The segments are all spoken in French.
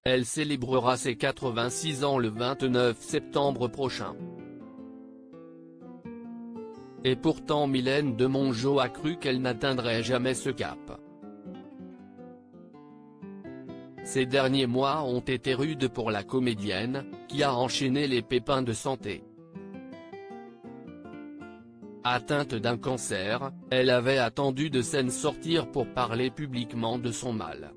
Elle célébrera ses 86 ans le 29 septembre prochain. Et pourtant Mylène Demongeot a cru qu'elle n'atteindrait jamais ce cap. Ces derniers mois ont été rudes pour la comédienne, qui a enchaîné les pépins de santé. Atteinte d'un cancer, elle avait attendu de s'en sortir pour parler publiquement de son mal.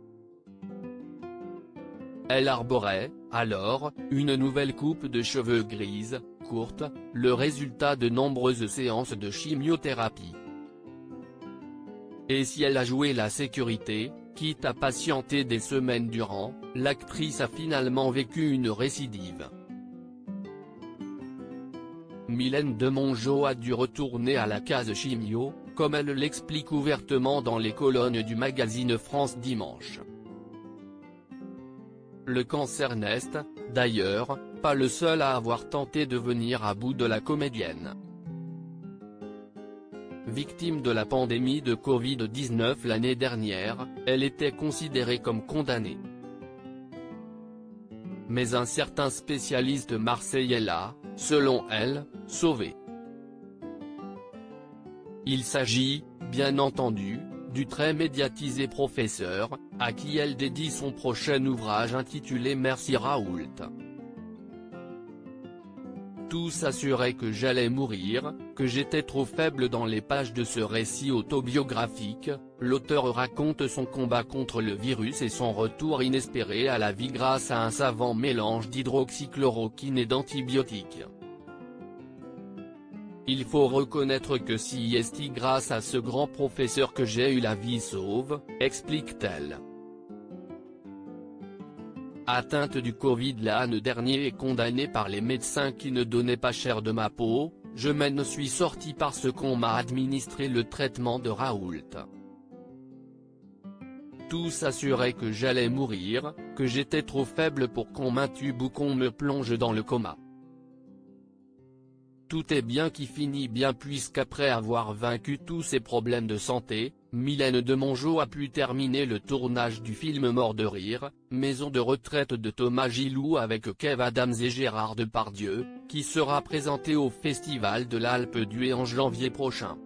Elle arborait, alors, une nouvelle coupe de cheveux grise, courte, le résultat de nombreuses séances de chimiothérapie. Et si elle a joué la sécurité, quitte à patienter des semaines durant, l'actrice a finalement vécu une récidive. Mylène Demongeot a dû retourner à la case chimio, comme elle l'explique ouvertement dans les colonnes du magazine France Dimanche. Le cancer n'est, d'ailleurs, pas le seul à avoir tenté de venir à bout de la comédienne. Victime de la pandémie de Covid-19 l'année dernière, elle était considérée comme condamnée. Mais un certain spécialiste marseillais l'a, selon elle, sauvée. Il s'agit, bien entendu, du très médiatisé professeur, à qui elle dédie son prochain ouvrage intitulé Merci Raoult. Tous assuraient que j'allais mourir, que j'étais trop faible. Dans les pages de ce récit autobiographique, l'auteur raconte son combat contre le virus et son retour inespéré à la vie grâce à un savant mélange d'hydroxychloroquine et d'antibiotiques. Il faut reconnaître que c'est grâce à ce grand professeur que j'ai eu la vie sauve, explique-t-elle. Atteinte du Covid l'année dernier et condamnée par les médecins qui ne donnaient pas cher de ma peau, je m'en suis sorti parce qu'on m'a administré le traitement de Raoult. Tous assuraient que j'allais mourir, que j'étais trop faible pour qu'on m'intube ou qu'on me plonge dans le coma. Tout est bien qui finit bien puisqu'après avoir vaincu tous ses problèmes de santé, Mylène Demongeot a pu terminer le tournage du film Mort de rire, maison de retraite de Thomas Gilou avec Kev Adams et Gérard Depardieu, qui sera présenté au Festival de l'Alpe d'Huez en janvier prochain.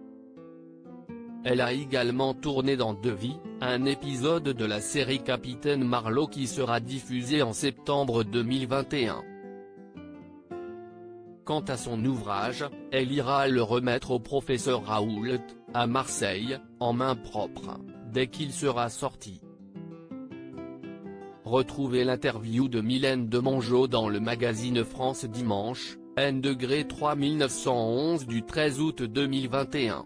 Elle a également tourné dans Deux vies, un épisode de la série Capitaine Marlowe qui sera diffusé en septembre 2021. Quant à son ouvrage, elle ira le remettre au professeur Raoult, à Marseille, en main propre, dès qu'il sera sorti. Retrouvez l'interview de Mylène Demongeot dans le magazine France Dimanche, N°3 1911 du 13 août 2021.